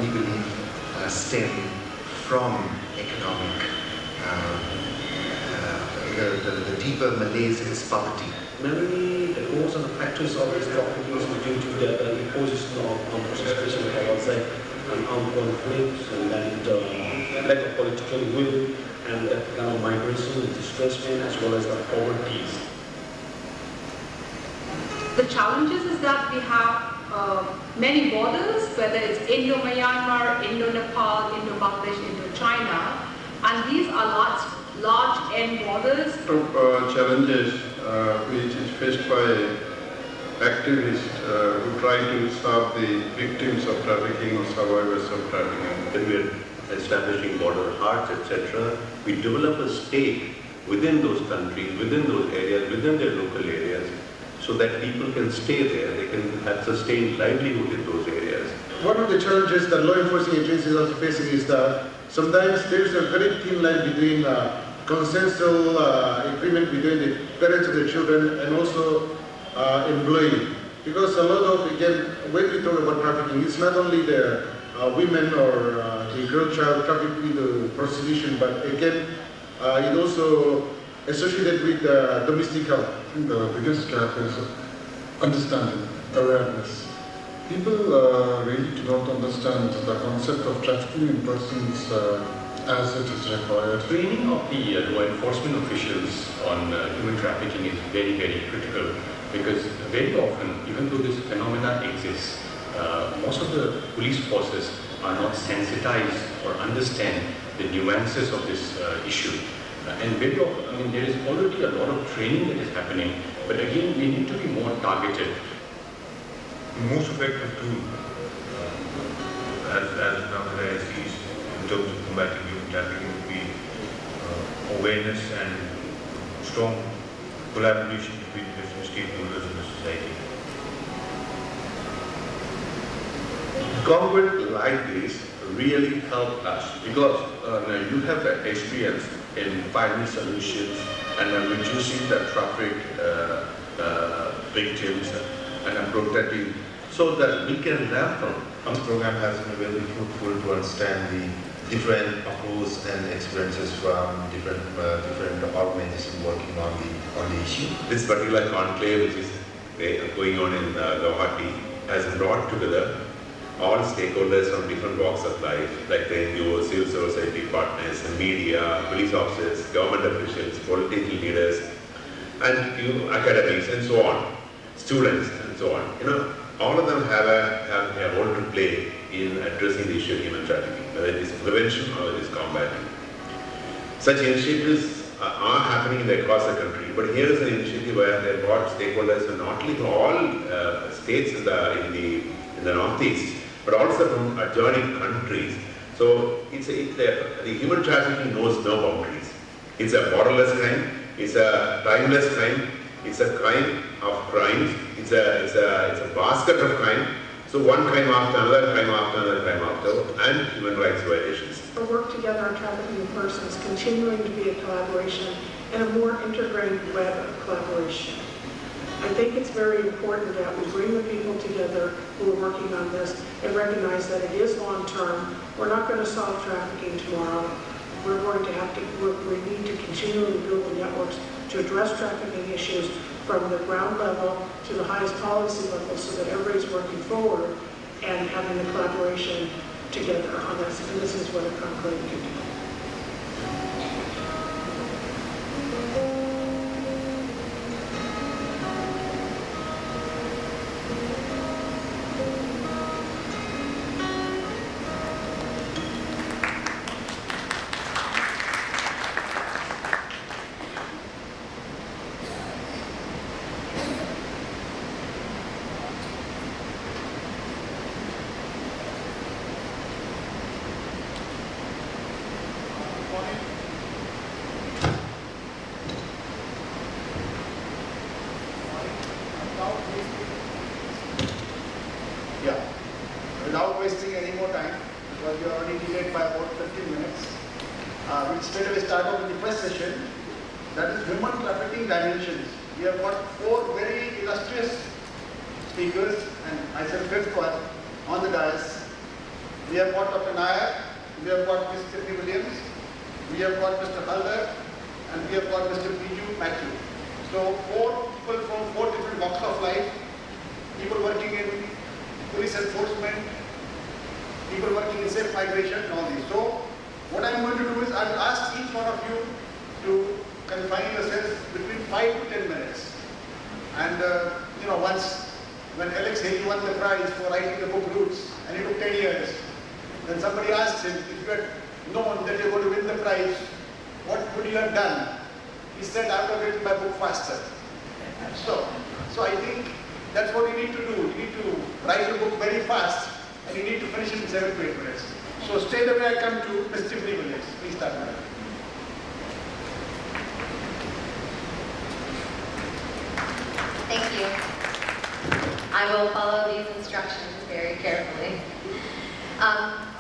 we believe, stem from economic. The deeper malaise is poverty. Mainly, the cause and the practice of this trafficking is due to the imposition of especially outside and armed conflicts, and then lack of political will, and that kind of migration, displacement, as well as the poverty. The challenges is that we have many borders, whether it's Indo-Myanmar, Indo-Nepal, Indo-Bangladesh, Indo-China, and these are large end borders. Challenges which is faced by activists who try to stop the victims of trafficking or survivors of trafficking. When we are establishing border hearts, etc., we develop a stake within those countries, within those areas, within their local areas, so that people can stay there, they can have sustained livelihood in those areas. One of the challenges that law enforcement agencies are facing is that sometimes there is a very thin line between consensual agreement between the parents of the children and also employee. Because a lot of, again, when we talk about trafficking, it's not only the women or the girl child trafficking to prostitution, but again, it also associated with domestic help. I think the biggest gap is understanding, awareness. People really do not understand the concept of trafficking in persons as it is required. Training of the law enforcement officials on human trafficking is very, very critical, because very often, even though this phenomena exists, most of the police forces are not sensitized or understand the nuances of this issue. And very often, I mean, there is already a lot of training that is happening, but again, we need to be more targeted. The most effective tool, as nowadays is in terms of combating human trafficking, would be awareness and strong collaboration between different stakeholders in the society. Government like this really help us, because you have the experience in finding solutions and reducing the traffic victims and protecting, so that we can learn from. This program has been very fruitful to understand the different approaches and experiences from different organizations working on the issue. This particular conclave, which is going on in Guwahati, has brought together all stakeholders from different walks of life, like the NGOs, civil society partners, the media, police officers, government officials, political leaders, and academics, and so on, students, and so on. You know, all of them have a role to play in addressing the issue of human trafficking, whether it is prevention or it is combating. Such initiatives are happening across the country, but here is an initiative where they brought stakeholders from not only from all states in the northeast, but also from adjoining countries. So the human trafficking knows no boundaries. It's a borderless crime, it's a timeless crime, it's a crime of crimes, it's a basket of crime. So one crime after another, crime after another, crime after, and human rights violations. Our work together on trafficking in persons continuing to be a collaboration and a more integrated web of collaboration. I think it's very important that we bring the people together who are working on this and recognize that it is long term. We're not going to solve trafficking tomorrow. We're going to have to, we need to continually build the networks to address trafficking issues from the ground level to the highest policy level, so that everybody's working forward and having the collaboration together on this. And this is what a conclave can do. Without wasting any more time, because we are already delayed by about 15 minutes, we'll straight away start off with the first session, that is human trafficking dimensions. We have got 4 very illustrious speakers, and myself fifth one on the dais. We have got Dr. Nair, we have got Ms. Tiffany Williams, we have got Mr. Halder, and we have got Mr. Biju Matthew. So 4 people from 4 different walks of life, people working in police enforcement, people working in safe migration, and all these. So what I'm going to do is I will ask each one of you to confine yourselves between 5 to 10 minutes. And once when Alex Haley won the prize for writing the book Roots, and it took 10 years, then somebody asked him, if you had known that you're going to win the prize, what would you have done? He said, I would have written my book faster. So I think that's what you need to do. You need to write the book very fast, and you need to finish it in 7 to 8 minutes. So straight away I come to Ms. Tiffany Williams. Please start with her. Thank you. I will follow these instructions very carefully.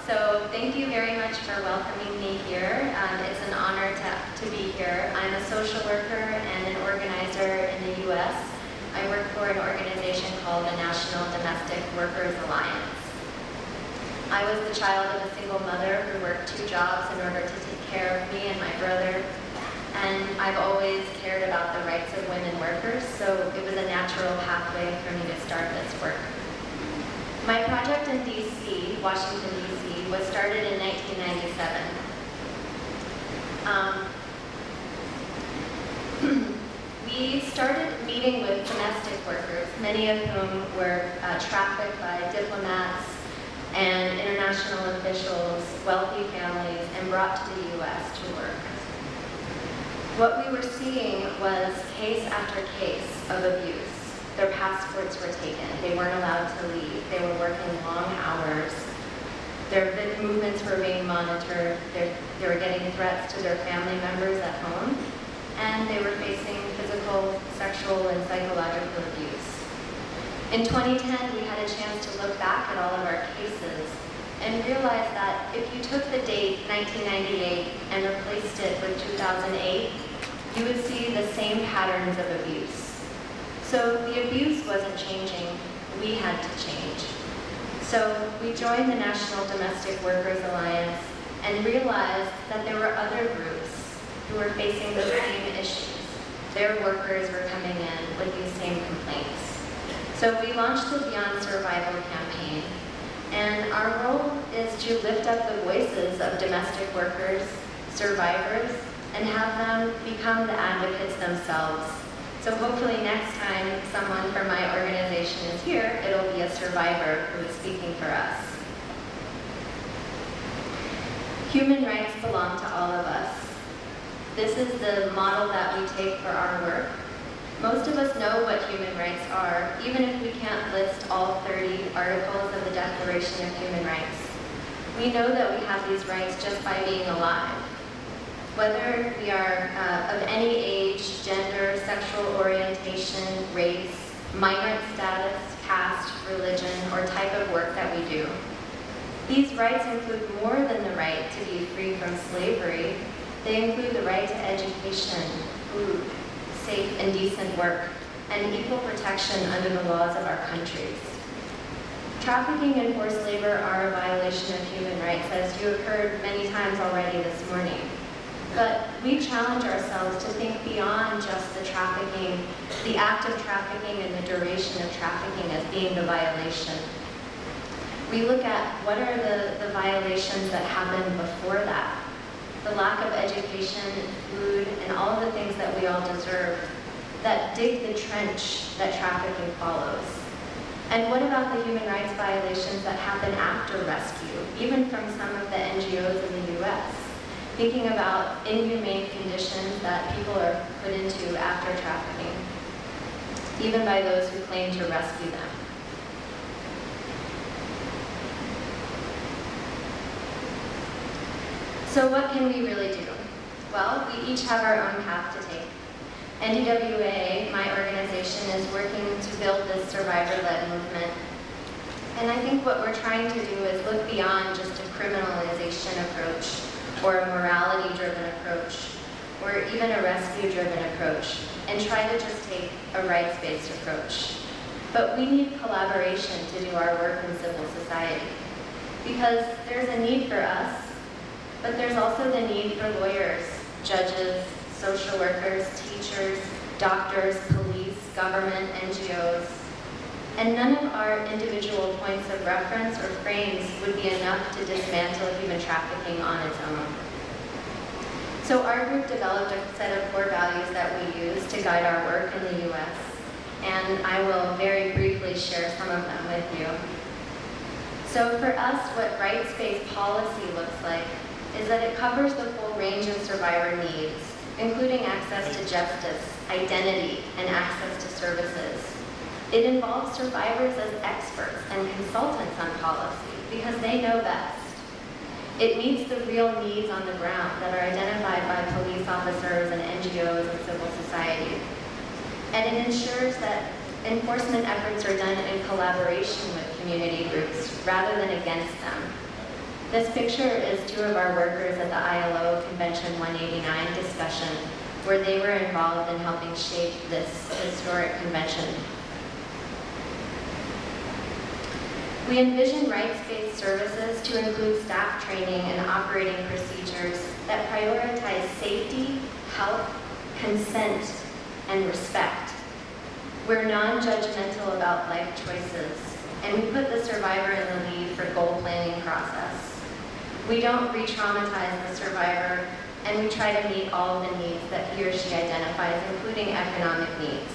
So thank you very much for welcoming me here. It's an honor to be here. I'm a social worker and an organizer in the U.S. I work for an organization called the National Domestic Workers Alliance. I was the child of a single mother who worked 2 jobs in order to take care of me and my brother. And I've always cared about the rights of women workers, so it was a natural pathway for me to start this work. My project in DC, Washington, DC, was started in 1997. We started meeting with domestic workers, many of whom were trafficked by diplomats and international officials, wealthy families, and brought to the U.S. to work. What we were seeing was case after case of abuse. Their passports were taken. They weren't allowed to leave. They were working long hours. Their movements were being monitored. They were getting threats to their family members at home. And they were facing physical, sexual, and psychological abuse. In 2010, we had a chance to look back at all of our cases and realize that if you took the date 1998 and replaced it with 2008, you would see the same patterns of abuse. So the abuse wasn't changing, we had to change. So we joined the National Domestic Workers Alliance and realized that there were other groups who were facing the same issues. Their workers were coming in with these same complaints. So we launched the Beyond Survival campaign, and our role is to lift up the voices of domestic workers, survivors, and have them become the advocates themselves. So hopefully next time someone from my organization is here, it'll be a survivor who is speaking for us. Human rights belong to all of us. This is the model that we take for our work. Most of us know what human rights are, even if we can't list all 30 articles of the Declaration of Human Rights. We know that we have these rights just by being alive. Whether we are of any age, gender, sexual orientation, race, migrant status, caste, religion, or type of work that we do. These rights include more than the right to be free from slavery. They include the right to education, food, safe and decent work, and equal protection under the laws of our countries. Trafficking and forced labor are a violation of human rights, as you have heard many times already this morning. But we challenge ourselves to think beyond just the trafficking, the act of trafficking and the duration of trafficking as being the violation. We look at what are the violations that happen before that. The lack of education, food, and all of the things that we all deserve that dig the trench that trafficking follows. And what about the human rights violations that happen after rescue, even from some of the NGOs in the US? Thinking about inhumane conditions that people are put into after trafficking, even by those who claim to rescue them. So what can we really do? Well, we each have our own path to take. NDWA, my organization, is working to build this survivor-led movement. And I think what we're trying to do is look beyond just a criminalization approach, or a morality-driven approach, or even a rescue-driven approach, and try to just take a rights-based approach. But we need collaboration to do our work in civil society. because there's a need for us, but there's also the need for lawyers, judges, social workers, teachers, doctors, police, government, NGOs. And none of our individual points of reference or frames would be enough to dismantle human trafficking on its own. So our group developed a set of core values that we use to guide our work in the US, and I will very briefly share some of them with you. So for us, what rights-based policy looks like is that it covers the full range of survivor needs, including access to justice, identity, and access to services. It involves survivors as experts and consultants on policy because they know best. It meets the real needs on the ground that are identified by police officers and NGOs and civil society. And it ensures that enforcement efforts are done in collaboration with community groups rather than against them. This picture is two of our workers at the ILO Convention 189 discussion, where they were involved in helping shape this historic convention. We envision rights-based services to include staff training and operating procedures that prioritize safety, health, consent, and respect. We're non-judgmental about life choices, and we put the survivor in the lead for goal planning process. We don't re-traumatize the survivor, and we try to meet all of the needs that he or she identifies, including economic needs.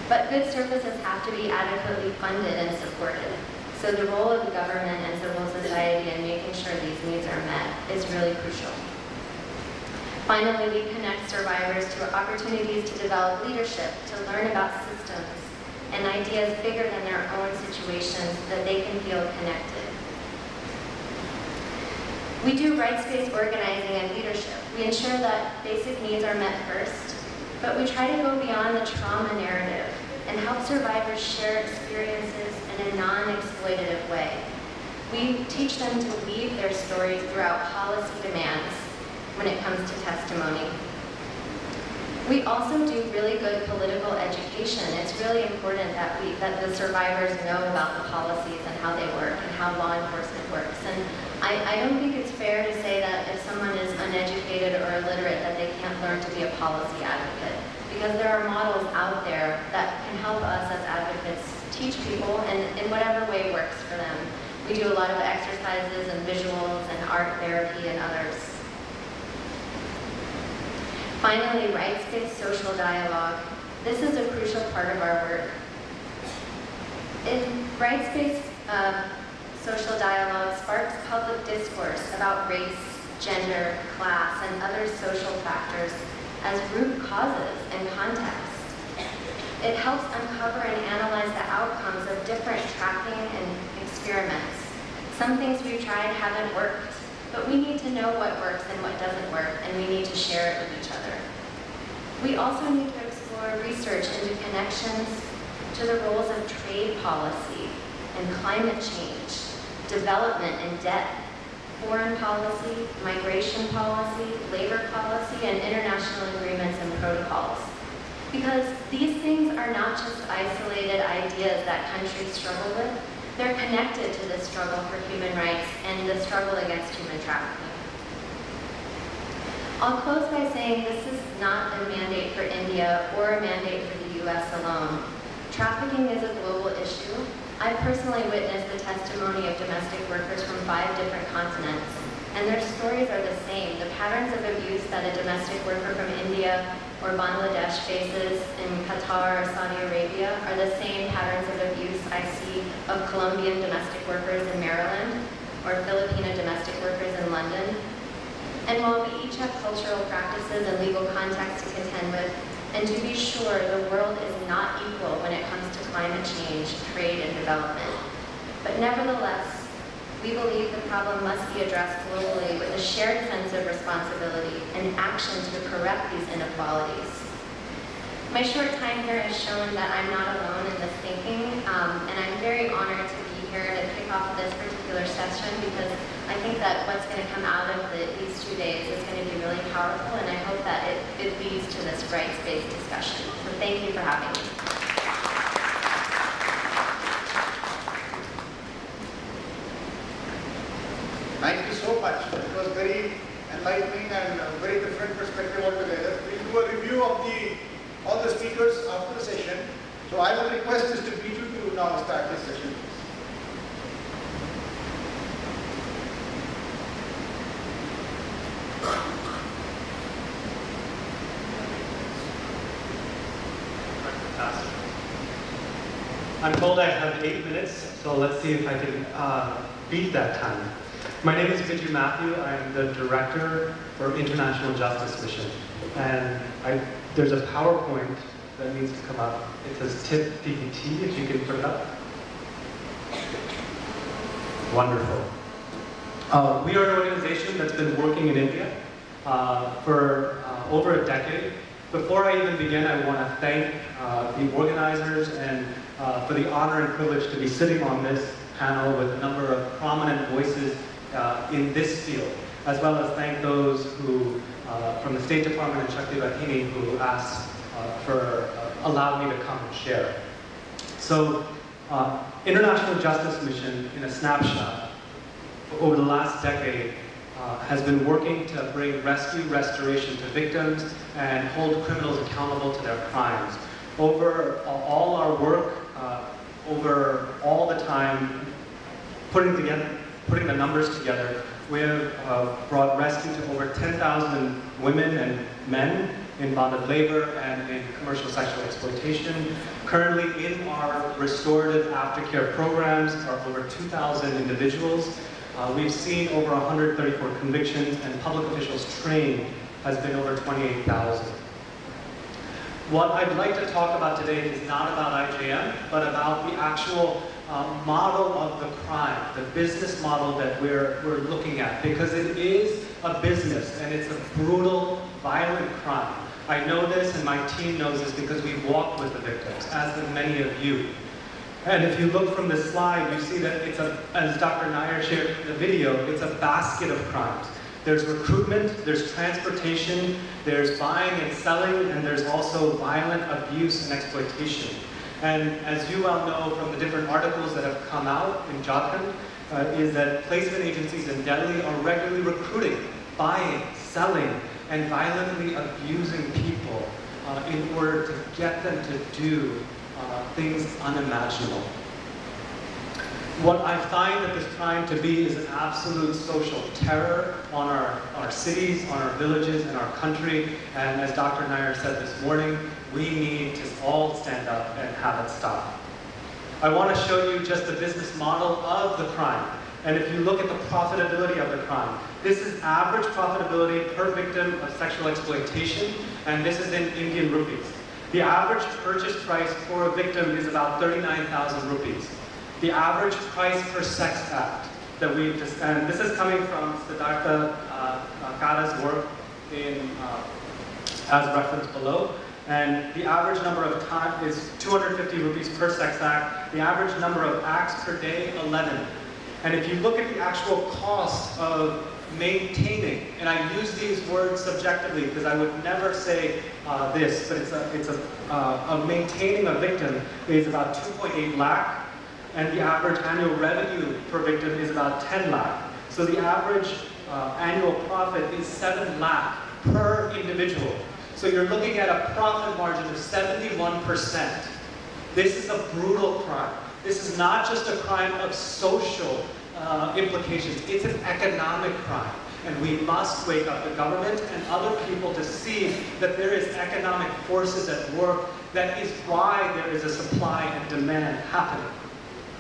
But good services have to be adequately funded and supported. So the role of the government and civil society in making sure these needs are met is really crucial. Finally, we connect survivors to opportunities to develop leadership, to learn about systems and ideas bigger than their own situations that they can feel connected. We do rights-based organizing and leadership. We ensure that basic needs are met first, but we try to go beyond the trauma narrative and help survivors share experiences in a non-exploitative way. We teach them to weave their stories throughout policy demands when it comes to testimony. We also do really good political education. It's really important that the survivors know about the policies and how they work and how law enforcement works. And I don't think it's fair to say that if someone is uneducated or illiterate that they can't learn to be a policy advocate, because there are models out there that can help us as advocates teach people in whatever way works for them. We do a lot of exercises and visuals and art therapy and others. Finally, rights-based social dialogue. This is a crucial part of our work. In rights-based social dialogue sparks public discourse about race, gender, class, and other social factors as root causes and context. It helps uncover and analyze the outcomes of different tracking and experiments. Some things we've tried haven't worked, but we need to know what works and what doesn't work, and we need to share it with each other. We also need to explore research into connections to the roles of trade policy and climate change, development and debt, foreign policy, migration policy, labor policy, and international agreements and protocols. Because these things are not just isolated ideas that countries struggle with, they're connected to the struggle for human rights and the struggle against human trafficking. I'll close by saying this is not a mandate for India or a mandate for the US alone. Trafficking is a global issue. I personally witnessed the testimony of domestic workers from 5 different continents, and their stories are the same. The patterns of abuse that a domestic worker from India or Bangladesh faces in Qatar or Saudi Arabia are the same patterns of abuse I see of Colombian domestic workers in Maryland or Filipino domestic workers in London. And while we each have cultural practices and legal contexts to contend with, and to be sure, the world is not equal when it comes to climate change, trade, and development. But nevertheless, we believe the problem must be addressed globally with a shared sense of responsibility and action to correct these inequalities. My short time here has shown that I'm not alone in this thinking, and I'm very honored to be here to kick off this particular session because I think that what's going to come out of these 2 days is going to be really powerful, and I hope that it leads to this rights-based discussion. So thank you for having me. much. It was very enlightening and a very different perspective altogether. We'll do a review of all the speakers after the session. So I will request Mr. Biju to now start this session. I'm told I have 8 minutes, so let's see if I can beat that time. My name is Biju Matthew. I'm the Director for International Justice Mission. And there's a PowerPoint that needs to come up. It says TIP PPT, if you can put it up. Wonderful. We are an organization that's been working in India for over a decade. Before I even begin, I want to thank the organizers and for the honor and privilege to be sitting on this panel with a number of prominent voices in this field, as well as thank those who, from the State Department and Shakti Vakini, who asked allowed me to come and share. So, International Justice Mission, in a snapshot, over the last decade, has been working to bring restoration to victims and hold criminals accountable to their crimes. Over all our work, over all the time, putting the numbers together, we have brought rescue to over 10,000 women and men in bonded labor and in commercial sexual exploitation. Currently in our restorative aftercare programs are over 2,000 individuals. We've seen over 134 convictions, and public officials trained has been over 28,000. What I'd like to talk about today is not about IJM, but about the actual model of the crime, the business model that we're looking at, because it is a business and it's a brutal, violent crime. I know this and my team knows this because we've walked with the victims, as do many of you. And if you look from this slide, you see that it's as Dr. Nair shared in the video, it's a basket of crimes. There's recruitment, there's transportation, there's buying and selling, and there's also violent abuse and exploitation. And as you well know from the different articles that have come out in Jharkhand, is that placement agencies in Delhi are regularly recruiting, buying, selling, and violently abusing people in order to get them to do things unimaginable. What I find that this crime to be is an absolute social terror on our cities, on our villages, and our country. And as Dr. Nair said this morning, we need to all stand up and have it stop. I want to show you just the business model of the crime. And if you look at the profitability of the crime, this is average profitability per victim of sexual exploitation, and this is in Indian rupees. The average purchase price for a victim is about 39,000 rupees. The average price per sex act that we've just, and this is coming from Siddhartha Kada's work as referenced below. And the average number of time is 250 rupees per sex act. The average number of acts per day, 11. And if you look at the actual cost of maintaining, and I use these words subjectively because I would never say this, but maintaining a victim is about 2.8 lakh. And the average annual revenue per victim is about 10 lakh. So the average annual profit is 7 lakh per individual. So you're looking at a profit margin of 71%. This is a brutal crime. This is not just a crime of social implications, it's an economic crime. And we must wake up the government and other people to see that there is economic forces at work. That is why there is a supply and demand happening.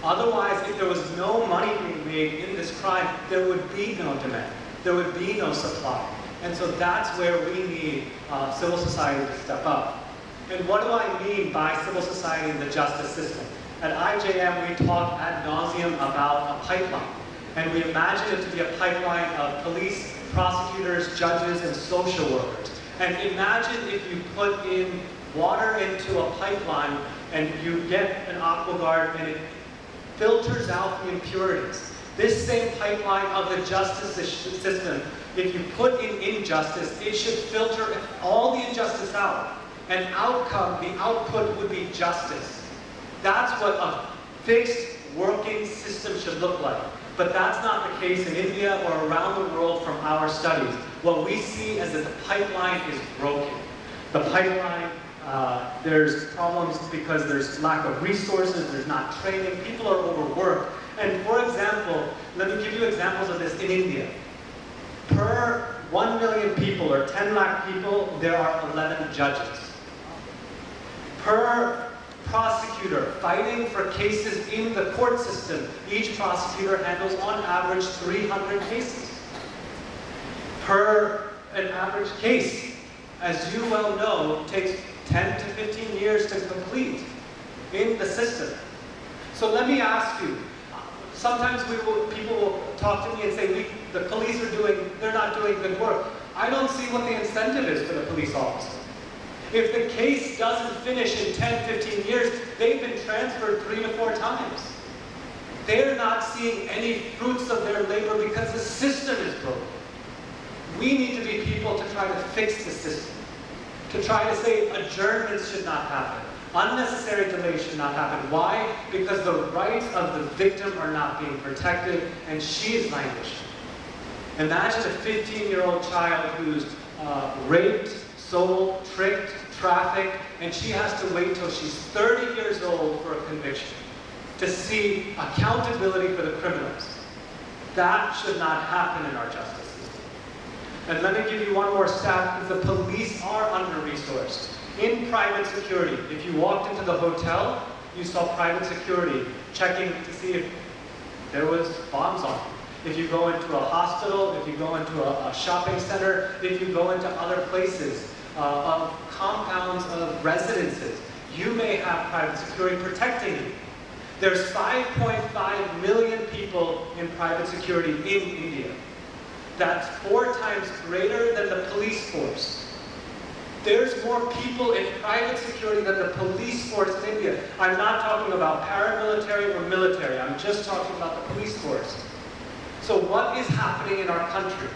Otherwise, if there was no money being made in this crime, there would be no demand. There would be no supply. And so that's where we need civil society to step up. And what do I mean by civil society in the justice system? At IJM, we talk ad nauseum about a pipeline. And we imagine it to be a pipeline of police, prosecutors, judges, and social workers. And imagine if you put in water into a pipeline and you get an aquaguard and it filters out the impurities. This same pipeline of the justice system, if you put in injustice, it should filter all the injustice out. And the output would be justice. That's what a fixed working system should should look like. But that's not the case in India or around the world from our studies. What we see is that the pipeline is broken. The pipeline, there's problems because there's lack of resources, there's not training, people are overworked. And for example, let me give you examples of this in India. Per 1 million people or 10 lakh people, there are 11 judges. Per prosecutor fighting for cases in the court system, each prosecutor handles on average 300 cases. Per an average case, as you well know, takes 10 to 15 years to complete in the system. So let me ask you, sometimes people will talk to me and say, the police they're not doing good work. I don't see what the incentive is for the police officer. If the case doesn't finish in 10, 15 years, they've been transferred 3 to 4 times. They're not seeing any fruits of their labor because the system is broken. We need to be people to try to fix the system, to try to say adjournments should not happen. Unnecessary delays should not happen. Why? Because the rights of the victim are not being protected and she is languishing. Imagine a 15-year-old child who's raped, sold, tricked, trafficked, and she has to wait till she's 30 years old for a conviction to see accountability for the criminals. That should not happen in our justice system. And let me give you one more stat. The police are under-resourced. In private security, if you walked into the hotel, you saw private security checking to see if there was bombs on it. If you go into a hospital, if you go into a shopping center, if you go into other places, of compounds of residences, you may have private security protecting you. There's 5.5 million people in private security in India. That's 4 times greater than the police force. There's more people in private security than the police force in India. I'm not talking about paramilitary or military. I'm just talking about the police force. So what is happening in our country?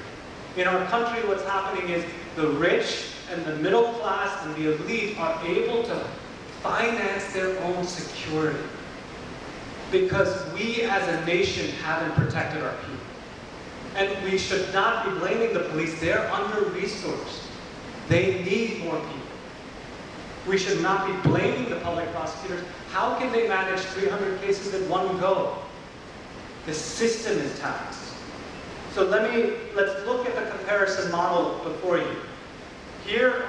In our country, what's happening is the rich and the middle class and the elite are able to finance their own security because we as a nation haven't protected our people. And we should not be blaming the police. They're under-resourced. They need more people. We should not be blaming the public prosecutors. How can they manage 300 cases in one go? The system is taxed. So let's look at the comparison model before you. Here,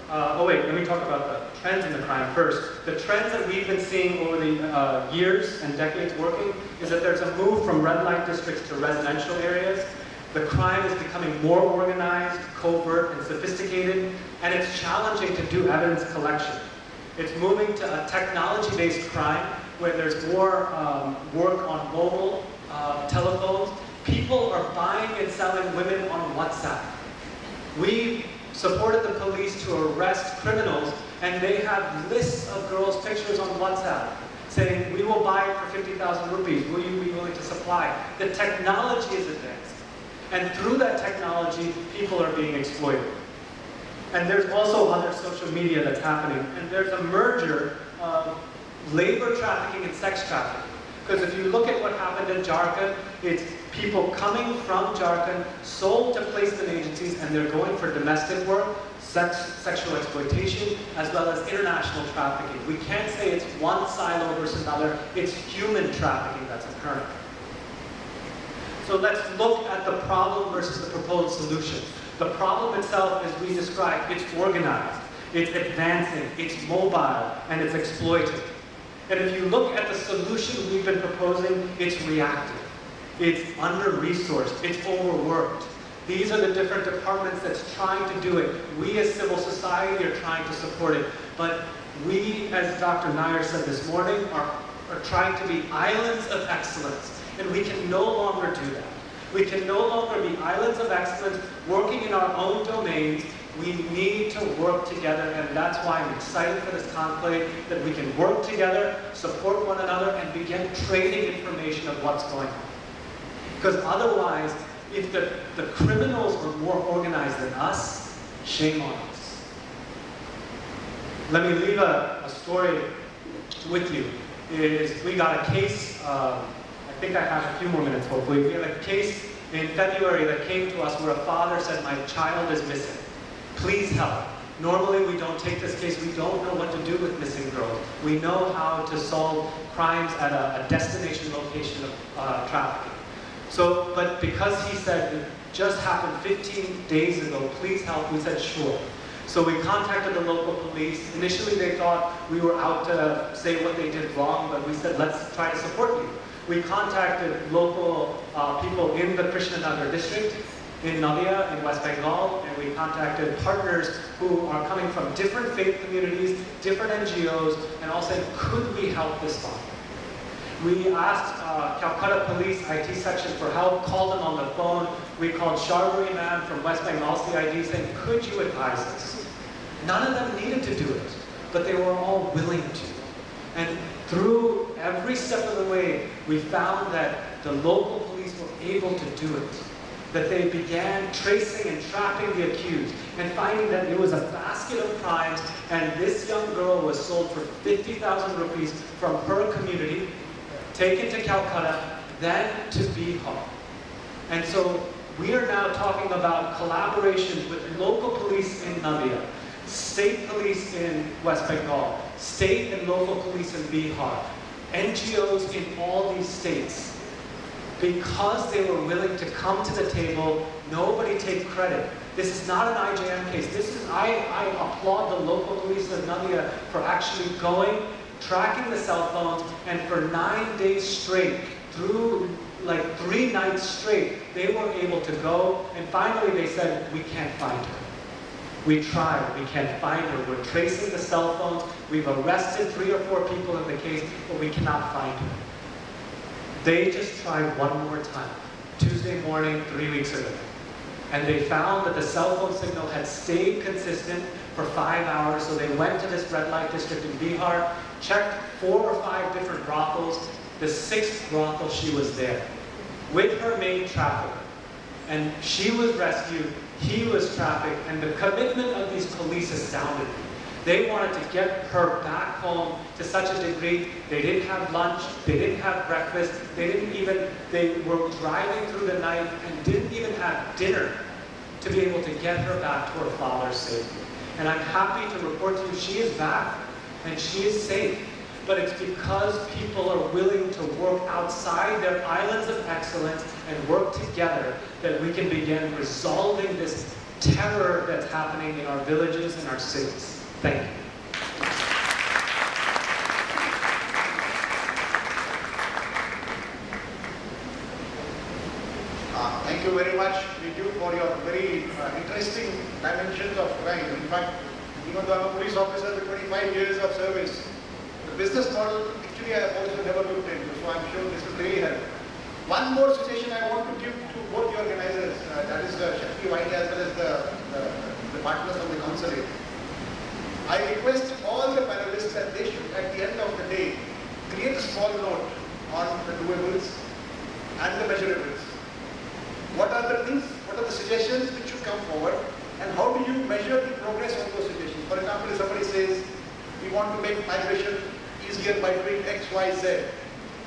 let me talk about the trends in the crime first. The trends that we've been seeing over the years and decades working is that there's a move from red light districts to residential areas. The crime is becoming more organized, covert, and sophisticated, and it's challenging to do evidence collection. It's moving to a technology-based crime where there's more work on mobile telephones. People are buying and selling women on WhatsApp. We supported the police to arrest criminals, and they have lists of girls' pictures on WhatsApp saying, we will buy it for 50,000 rupees. Will you be willing to supply? The technology is advanced. And through that technology, people are being exploited. And there's also other social media that's happening. And there's a merger of labor trafficking and sex trafficking. Because if you look at what happened in Jharkhand, it's people coming from Jharkhand, sold to placement agencies, and they're going for domestic work, sexual exploitation, as well as international trafficking. We can't say it's one silo versus another. It's human trafficking that's occurring. So let's look at the problem versus the proposed solution. The problem itself, as we described, it's organized, it's advancing, it's mobile, and it's exploited. And if you look at the solution we've been proposing, it's reactive. It's under-resourced, it's overworked. These are the different departments that's trying to do it. We as civil society are trying to support it. But we, as Dr. Nair said this morning, are trying to be islands of excellence. And we can no longer do that. We can no longer be islands of excellence working in our own domains. We need to work together, and that's why I'm excited for this conclave, that we can work together, support one another, and begin trading information of what's going on. Because otherwise, if the criminals are more organized than us, shame on us. Let me leave a story with you. We got a case, I think I have a few more minutes, hopefully. We have a case in February that came to us where a father said, my child is missing. Please help. Normally we don't take this case, we don't know what to do with missing girls. We know how to solve crimes at a destination location of trafficking. So, but because he said it just happened 15 days ago, please help, we said sure. So we contacted the local police. Initially they thought we were out to say what they did wrong, but we said let's try to support you. We contacted local people in the Krishnanagar district, in Nadia, in West Bengal, and we contacted partners who are coming from different faith communities, different NGOs, and all said, could we help this father? We asked Calcutta Police IT section for help, called them on the phone. We called Sharbari Man from West Bengal CID saying, could you advise us? None of them needed to do it, but they were all willing to. And through every step of the way, we found that the local police were able to do it. That they began tracing and trapping the accused and finding that it was a basket of crimes, and this young girl was sold for 50,000 rupees from her community, taken to Calcutta, then to Bihar. And so we are now talking about collaboration with local police in Nadia, state police in West Bengal, state and local police in Bihar, NGOs in all these states. Because they were willing to come to the table, nobody take credit. This is not an IJM case. I applaud the local police of Nadia for actually going, tracking the cell phones, and for 9 days straight, through like 3 nights straight, they were able to go, and finally they said, we can't find her. We tried, we can't find her. We're tracing the cell phones. We've arrested 3 or 4 people in the case, but we cannot find her. They just tried one more time, Tuesday morning, 3 weeks ago. And they found that the cell phone signal had stayed consistent for 5 hours, so they went to this red light district in Bihar, checked 4 or 5 different brothels. The 6th brothel, she was there, with her main trafficker. And she was rescued, he was trafficked, and the commitment of these police astounded me. They wanted to get her back home to such a degree. They didn't have lunch, they didn't have breakfast, they were driving through the night and didn't even have dinner to be able to get her back to her father safely. And I'm happy to report to you, she is back and she is safe. But it's because people are willing to work outside their islands of excellence and work together that we can begin resolving this terror that's happening in our villages and our cities. Thank you. Thank you very much, Viju, for your very interesting dimensions of crime. In fact, even though I'm a police officer with 25 years of service, the business model actually I have also never looked into, so I'm sure this will really help. One more suggestion I want to give to both the organizers, that is Shakti Vaini as well as the partners of the consulate. I request all the panelists that they should, at the end of the day, create a small note on the doables and the measurables. What are the things, what are the suggestions which should come forward, and how do you measure the progress of those suggestions? For example, if somebody says, we want to make migration easier by doing X, Y, Z,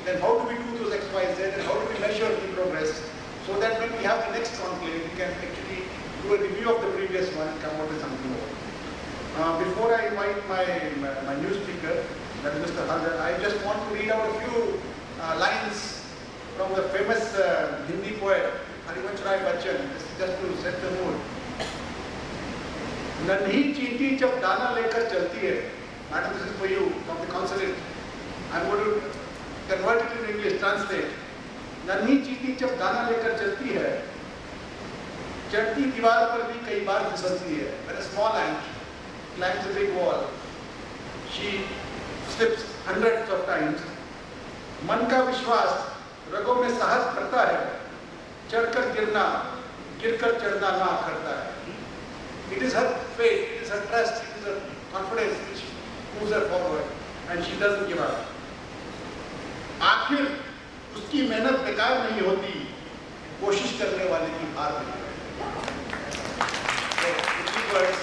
then how do we do those X, Y, Z, and how do we measure the progress, so that when we have the next conclave, we can actually do a review of the previous one and come out with something more. Before I invite my new speaker, that is Mr. Haldar, I just want to read out a few lines from the famous Hindi poet, Harivansh Rai Bachchan, just to set the mood. Nanhi चींटी जब दाना लेकर चलती है, madam, this is for you from the consulate. I'm going to convert it in English, translate. नन्ही चींटी जब दाना लेकर चलती है, चढ़ती दीवार पर भी कई बार फिसलती है. When a small ant climbs a big wall, she slips hundreds of times. मन का विश्वास रगों में साहस भरता है, चढ़कर गिरना, गिरकर चढ़ना ना करता है. It is her faith, it is her trust, it is her confidence which moves her forward, and she doesn't give up. आखिर उसकी मेहनत बेकार नहीं होती, कोशिश करने वाले की हार नहीं होती. So, with these words,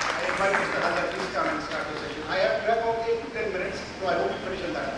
I invite Mr. Haldar, please come and start the session. You have about 8 to 10 minutes, so I hope you finish in that.